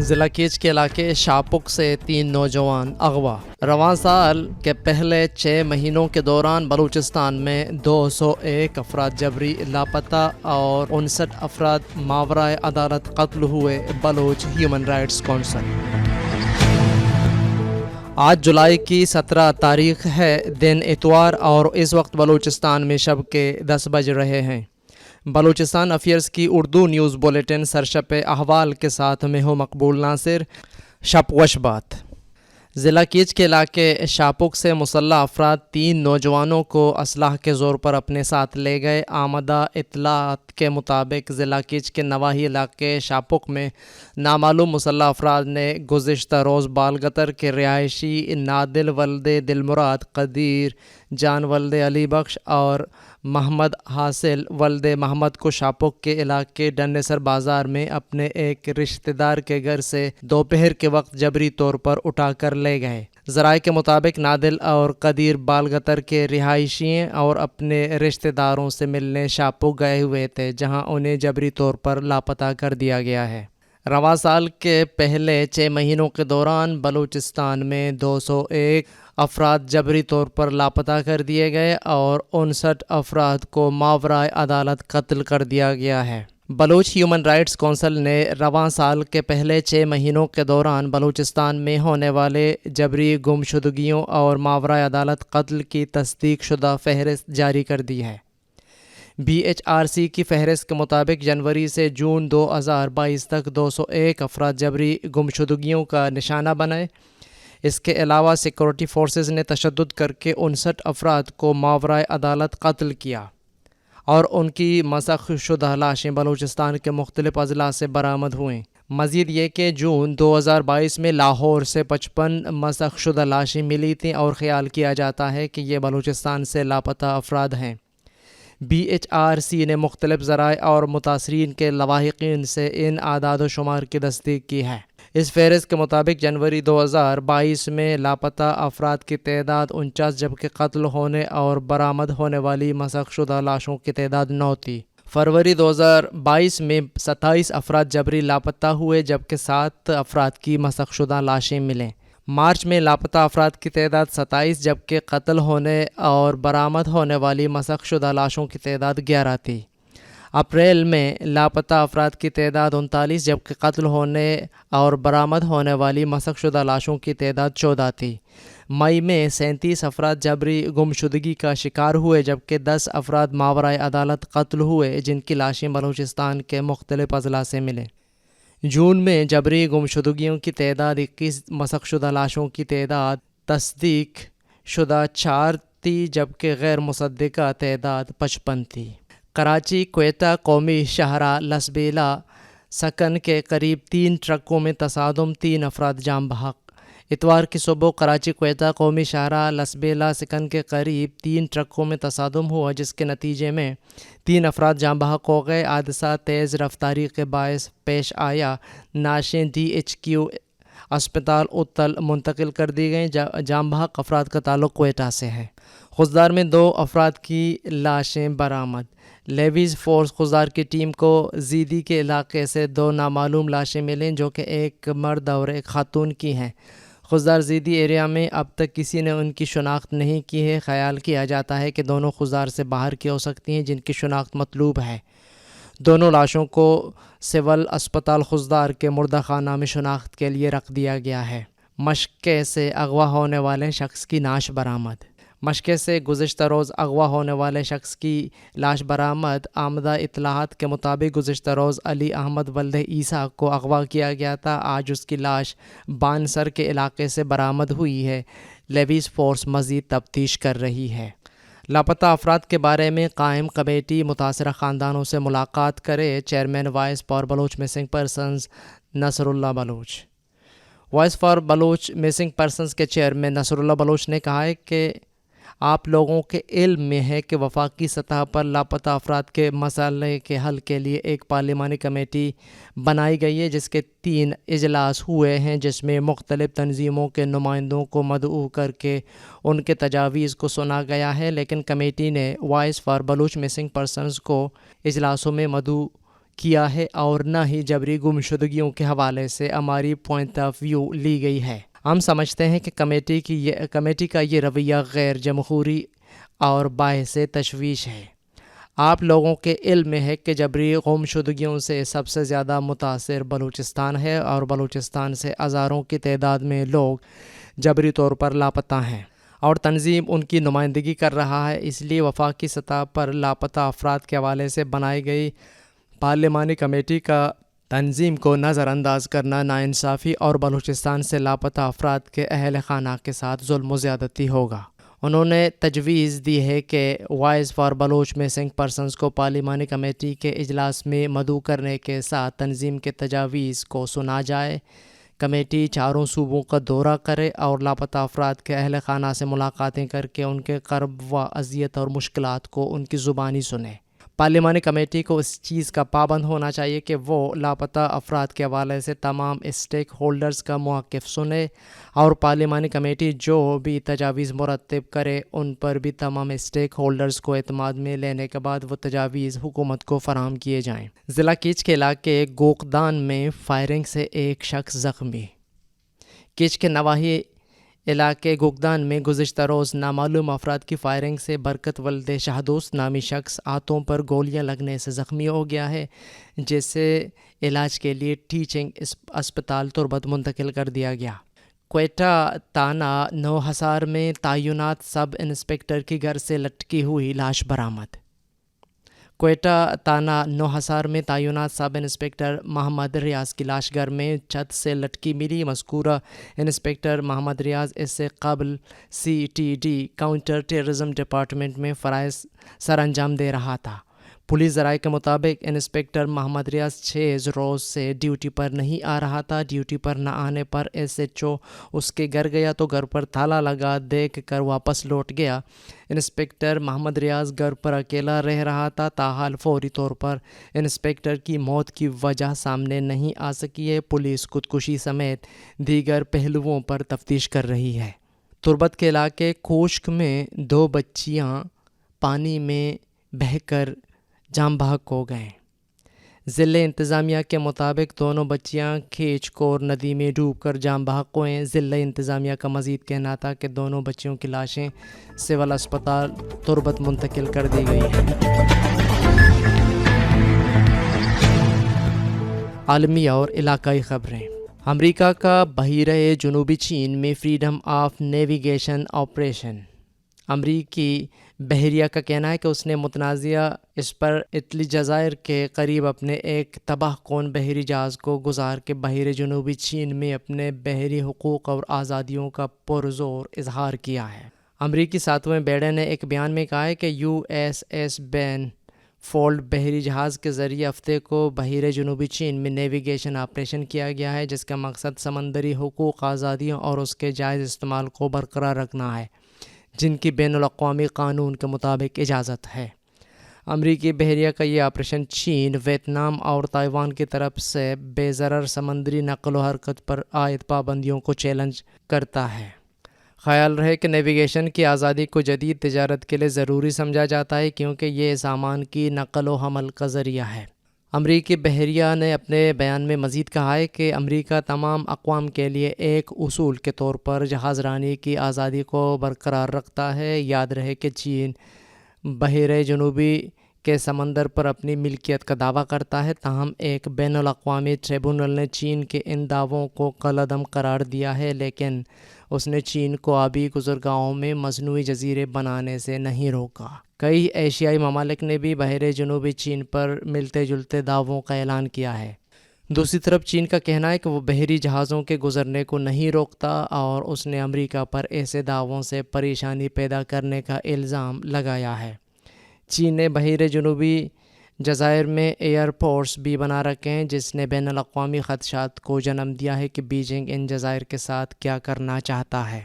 ضلع کیچ کے علاقے شاپک سے 3 نوجوان اغوا۔ رواں سال کے پہلے 6 مہینوں کے دوران بلوچستان میں 201 افراد جبری لاپتہ اور 59 افراد ماورائے عدالت قتل ہوئے۔ Baloch human rights council. آج جولائی کی 17 تاریخ ہے، دن اتوار، اور اس وقت بلوچستان میں شب کے 10 بج رہے ہیں۔ بلوچستان افیئرز کی اردو نیوز بلیٹن سرشپ احوال کے ساتھ میں ہوں مقبول ناصر۔ شپ وش بات۔ ضلع کیچ کے علاقے شاپک سے مسلح افراد 3 نوجوانوں کو اسلحہ کے زور پر اپنے ساتھ لے گئے۔ آمدہ اطلاعات کے مطابق ضلع کیچ کے نواحی علاقے شاپک میں نامعلوم مسلح افراد نے گزشتہ روز بالگتر کے رہائشی نادل ولد دلمراد، قدیر جان ولد علی بخش اور محمد حاصل ولد محمد کو شاپک کے علاقے ڈنیسر بازار میں اپنے ایک رشتہ دار کے گھر سے دوپہر کے وقت جبری طور پر اٹھا کر لے گئے۔ ذرائع کے مطابق نادل اور قدیر بالگتر کے رہائشی اور اپنے رشتہ داروں سے ملنے شاپک گئے ہوئے تھے، جہاں انہیں جبری طور پر لاپتہ کر دیا گیا ہے۔ رواں سال کے پہلے 6 مہینوں کے دوران بلوچستان میں 201 افراد جبری طور پر لاپتہ کر دیے گئے اور 59 افراد کو ماورائے عدالت قتل کر دیا گیا ہے۔ بلوچ ہیومن رائٹس کونسل نے رواں سال کے پہلے 6 مہینوں کے دوران بلوچستان میں ہونے والے جبری گمشدگیوں اور ماورائے عدالت قتل کی تصدیق شدہ فہرست جاری کر دی ہے۔ BHRC کی فہرست کے مطابق جنوری سے جون 2022 تک 201 افراد جبری گمشدگیوں کا نشانہ بنے۔ اس کے علاوہ سیکورٹی فورسز نے تشدد کر کے 59 افراد کو ماورائے عدالت قتل کیا اور ان کی مسخ شدہ لاشیں بلوچستان کے مختلف اضلاع سے برآمد ہوئیں۔ مزید یہ کہ جون 2022 میں لاہور سے 55 مسخ شدہ لاشیں ملی تھیں اور خیال کیا جاتا ہے کہ یہ بلوچستان سے لاپتہ افراد ہیں۔ BHRC نے مختلف ذرائع اور متاثرین کے لواحقین سے ان اعداد و شمار کی تصدیق کی ہے۔ اس فہرست کے مطابق جنوری 2022 میں لاپتہ افراد کی تعداد 49 جبکہ قتل ہونے اور برآمد ہونے والی مسخ شدہ لاشوں کی تعداد 9 تھی۔ فروری 2022 میں 27 افراد جبری لاپتہ ہوئے جبکہ 7 افراد کی مسخ شدہ لاشیں ملیں۔ مارچ میں لاپتہ افراد کی تعداد 27 جبکہ قتل ہونے اور برآمد ہونے والی مسخ شدہ لاشوں کی تعداد 11 تھی۔ اپریل میں لاپتہ افراد کی تعداد 39 جبکہ قتل ہونے اور برآمد ہونے والی مسخ شدہ لاشوں کی تعداد 14 تھی۔ مئی میں 37 افراد جبری گمشدگی کا شکار ہوئے جبکہ 10 افراد ماورائے عدالت قتل ہوئے جن کی لاشیں بلوچستان کے مختلف اضلاع سے ملیں۔ جون میں جبری گمشدگیوں کی تعداد 21، مسخ شدہ لاشوں کی تعداد تصدیق شدہ 4 تھی جبکہ غیر مصدقہ تعداد 55 تھی۔ کراچی کوئٹہ قومی شاہراہ لسبیلا سکن کے قریب 3 ٹرکوں میں تصادم، 3 افراد جاں بحق۔ اتوار کی صبح کراچی کوئٹہ قومی شاہراہ لسبیلا سکن کے قریب 3 ٹرکوں میں تصادم ہوا جس کے نتیجے میں 3 افراد جاں بحق ہو گئے۔ حادثہ تیز رفتاری کے باعث پیش آیا۔ نعشیں DHQ اسپتال اتل منتقل کر دی گئیں۔ جاں بحق افراد کا تعلق کوئٹہ سے ہے۔ خضدار میں 2 افراد کی لاشیں برآمد۔ لیویز فورس خضدار کی ٹیم کو زیدی کے علاقے سے 2 نامعلوم لاشیں ملیں جو کہ ایک مرد اور ایک خاتون کی ہیں۔ خضدار زیدی ایریا میں اب تک کسی نے ان کی شناخت نہیں کی ہے۔ خیال کیا جاتا ہے کہ دونوں خضدار سے باہر کی ہو سکتی ہیں جن کی شناخت مطلوب ہے۔ دونوں لاشوں کو سول اسپتال خضدار کے مردہ خانہ میں شناخت کے لیے رکھ دیا گیا ہے۔ مشقے سے اغوا ہونے والے شخص کی نعش برآمد۔ مشقے سے گزشتہ روز اغوا ہونے والے شخص کی لاش برآمد۔ آمدہ اطلاعات کے مطابق گزشتہ روز علی احمد ولد عیسیٰ کو اغوا کیا گیا تھا۔ آج اس کی لاش بانسر کے علاقے سے برآمد ہوئی ہے۔ لیویز فورس مزید تفتیش کر رہی ہے۔ لاپتہ افراد کے بارے میں قائم کمیٹی متاثرہ خاندانوں سے ملاقات کرے۔ Chairman voice for Baloch missing persons Nasrullah Baloch. Voice for Baloch missing persons کے چیئرمین نصر اللہ بلوچ نے کہا ہے کہ آپ لوگوں کے علم میں ہے کہ وفاقی سطح پر لاپتہ افراد کے مسئلے کے حل کے لیے ایک پارلیمانی کمیٹی بنائی گئی ہے جس کے 3 اجلاس ہوئے ہیں جس میں مختلف تنظیموں کے نمائندوں کو مدعو کر کے ان کے تجاویز کو سنا گیا ہے، لیکن کمیٹی نے voice for Baloch missing persons کو اجلاسوں میں مدعو کیا ہے اور نہ ہی جبری گمشدگیوں کے حوالے سے ہماری پوائنٹ آف ویو لی گئی ہے۔ ہم سمجھتے ہیں کہ کمیٹی کا یہ رویہ غیر جمہوری اور باعث تشویش ہے۔ آپ لوگوں کے علم میں ہے کہ جبری گمشدگیوں سے سب سے زیادہ متاثر بلوچستان ہے اور بلوچستان سے ہزاروں کی تعداد میں لوگ جبری طور پر لاپتہ ہیں اور تنظیم ان کی نمائندگی کر رہا ہے۔ اس لیے وفاقی سطح پر لاپتہ افراد کے حوالے سے بنائی گئی پارلیمانی کمیٹی کا تنظیم کو نظر انداز کرنا ناانصافی اور بلوچستان سے لاپتہ افراد کے اہل خانہ کے ساتھ ظلم و زیادتی ہوگا۔ انہوں نے تجویز دی ہے کہ voice for Baloch missing persons کو پارلیمانی کمیٹی کے اجلاس میں مدعو کرنے کے ساتھ تنظیم کے تجاویز کو سنا جائے۔ کمیٹی چاروں صوبوں کا دورہ کرے اور لاپتہ افراد کے اہل خانہ سے ملاقاتیں کر کے ان کے کرب و اذیت اور مشکلات کو ان کی زبانی سنے۔ پارلیمانی کمیٹی کو اس چیز کا پابند ہونا چاہیے کہ وہ لاپتہ افراد کے حوالے سے تمام اسٹیک ہولڈرز کا موقف سنے اور پارلیمانی کمیٹی جو بھی تجاویز مرتب کرے ان پر بھی تمام اسٹیک ہولڈرز کو اعتماد میں لینے کے بعد وہ تجاویز حکومت کو فراہم کیے جائیں۔ ضلع کیچ کے علاقے گوکدان میں فائرنگ سے ایک شخص زخمی۔ کیچ کے نواحی علاقے گوکدان میں گزشتہ روز نامعلوم افراد کی فائرنگ سے برکت ولد شہدوست نامی شخص ہاتھوں پر گولیاں لگنے سے زخمی ہو گیا ہے، جسے علاج کے لیے ٹیچنگ اسپتال تربت منتقل کر دیا گیا۔ کوئٹہ تانہ نو حصار میں تعینات سب انسپکٹر کی گھر سے لٹکی ہوئی لاش برآمد۔ کوئٹہ تانہ نو حصار میں تعینات سب انسپکٹر محمد ریاض کی لاش گھر میں چھت سے لٹکی ملی۔ مذکورہ انسپکٹر محمد ریاض اس سے قبل CTD کاؤنٹر ٹیررزم ڈپارٹمنٹ میں فرائض سر انجام دے رہا تھا۔ پولیس ذرائع کے مطابق انسپکٹر محمد ریاض 6 روز سے ڈیوٹی پر نہیں آ رہا تھا۔ ڈیوٹی پر نہ آنے پر SHO اس کے گھر گیا تو گھر پر تالا لگا دیکھ کر واپس لوٹ گیا۔ انسپکٹر محمد ریاض گھر پر اکیلا رہ رہا تھا، تاحال فوری طور پر انسپکٹر کی موت کی وجہ سامنے نہیں آ سکی ہے۔ پولیس خودکشی سمیت دیگر پہلوؤں پر تفتیش کر رہی ہے۔ تربت کے علاقے کوشک میں 2 بچیاں پانی میں بہہ کر جاں بحق ہو گئیں۔ ضلع انتظامیہ کے مطابق دونوں بچیاں کھیچ کور ندی میں ڈوب کر جاں بحق ہوئیں۔ ضلع انتظامیہ کا مزید کہنا تھا کہ دونوں بچیوں کی لاشیں سول اسپتال تربت منتقل کر دی گئی ہیں۔ عالمی اور علاقائی خبریں۔ امریکہ کا بحیرہ جنوبی چین میں فریڈم آف نیویگیشن آپریشن۔ امریکی بحریہ کا کہنا ہے کہ اس نے متنازعہ اس پر اٹلی جزائر کے قریب اپنے ایک تباہ کن بحری جہاز کو گزار کے بحیرہ جنوبی چین میں اپنے بحری حقوق اور آزادیوں کا پرزور اظہار کیا ہے۔ امریکی ساتویں بیڑے نے ایک بیان میں کہا ہے کہ USS بین فولڈ بحری جہاز کے ذریعے ہفتے کو بحیرہ جنوبی چین میں نیویگیشن آپریشن کیا گیا ہے، جس کا مقصد سمندری حقوق، آزادیوں اور اس کے جائز استعمال کو برقرار رکھنا ہے، جن کی بین الاقوامی قانون کے مطابق اجازت ہے۔ امریکی بحریہ کا یہ آپریشن چین، ویتنام اور تائیوان کی طرف سے بے ضرر سمندری نقل و حرکت پر عائد پابندیوں کو چیلنج کرتا ہے۔ خیال رہے کہ نیویگیشن کی آزادی کو جدید تجارت کے لیے ضروری سمجھا جاتا ہے، کیونکہ یہ سامان کی نقل و حمل کا ذریعہ ہے۔ امریکی بحریہ نے اپنے بیان میں مزید کہا ہے کہ امریکہ تمام اقوام کے لیے ایک اصول کے طور پر جہاز رانی کی آزادی کو برقرار رکھتا ہے۔ یاد رہے کہ چین بحیرہ جنوبی کے سمندر پر اپنی ملکیت کا دعویٰ کرتا ہے، تاہم ایک بین الاقوامی ٹریبونل نے چین کے ان دعووں کو کالعدم قرار دیا ہے، لیکن اس نے چین کو آبی گزرگاہوں میں مصنوعی جزیرے بنانے سے نہیں روکا۔ کئی ایشیائی ممالک نے بھی بحیرہ جنوبی چین پر ملتے جلتے دعووں کا اعلان کیا ہے۔ دوسری طرف چین کا کہنا ہے کہ وہ بحری جہازوں کے گزرنے کو نہیں روکتا اور اس نے امریکہ پر ایسے دعووں سے پریشانی پیدا کرنے کا الزام لگایا ہے۔ چین نے بحیرہ جنوبی جزائر میں ایئرپورٹس بھی بنا رکھے ہیں، جس نے بین الاقوامی خدشات کو جنم دیا ہے کہ بیجنگ ان جزائر کے ساتھ کیا کرنا چاہتا ہے۔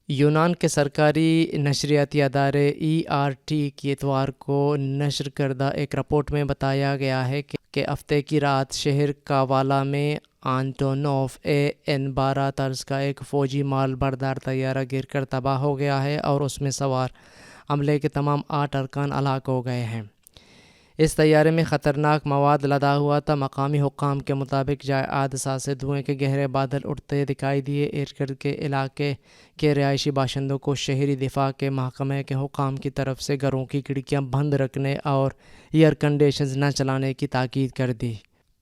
یونان کے سرکاری نشریاتی ادارے ERT کی اتوار کو نشر کردہ ایک رپورٹ میں بتایا گیا ہے کہ ہفتے کی رات شہر کاوالا میں آنٹونوف AN-12 طرز کا ایک فوجی مال بردار طیارہ گر کر تباہ ہو گیا ہے اور اس میں سوار عملے کے تمام 8 ارکان ہلاک ہو گئے ہیں۔ اس طیارے میں خطرناک مواد لدا ہوا تھا۔ مقامی حکام کے مطابق جائے حادثہ سے دھوئیں کے گہرے بادل اٹھتے دکھائی دیے۔ ارد گرد کے علاقے کے رہائشی باشندوں کو شہری دفاع کے محکمے کے حکام کی طرف سے گھروں کی کھڑکیاں بند رکھنے اور ایئر کنڈیشنز نہ چلانے کی تاکید کر دی۔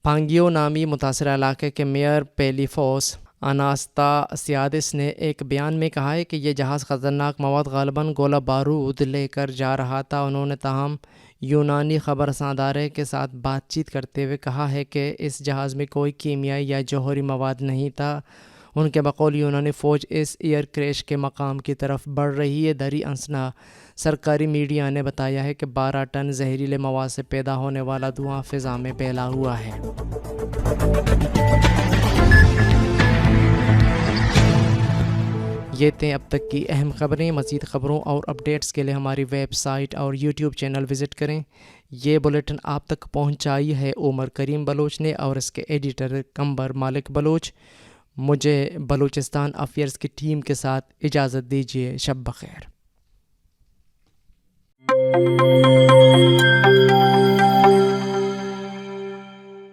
پانگیو نامی متاثرہ علاقے کے میئر پیلیفوس اناستاسیادس نے ایک بیان میں کہا ہے کہ یہ جہاز خطرناک مواد غالباً گولہ بارود لے کر جا رہا تھا۔ انہوں نے تاہم یونانی خبر رساں ادارے کے ساتھ بات چیت کرتے ہوئے کہا ہے کہ اس جہاز میں کوئی کیمیائی یا جوہری مواد نہیں تھا۔ ان کے بقول یونانی فوج اس ایئر کریش کے مقام کی طرف بڑھ رہی ہے۔ دریں اثنا سرکاری میڈیا نے بتایا ہے کہ 12 ٹن زہریلے مواد سے پیدا ہونے والا دھواں فضا میں پھیلا ہوا ہے۔ یہ تھیں اب تک کی اہم خبریں۔ مزید خبروں اور اپڈیٹس کے لیے ہماری ویب سائٹ اور یوٹیوب چینل وزٹ کریں۔ یہ بلیٹن آپ تک پہنچائی ہے عمر کریم بلوچ نے اور اس کے ایڈیٹر قمبر مالک بلوچ۔ مجھے بلوچستان افیئرز کی ٹیم کے ساتھ اجازت دیجیے۔ شب بخیر۔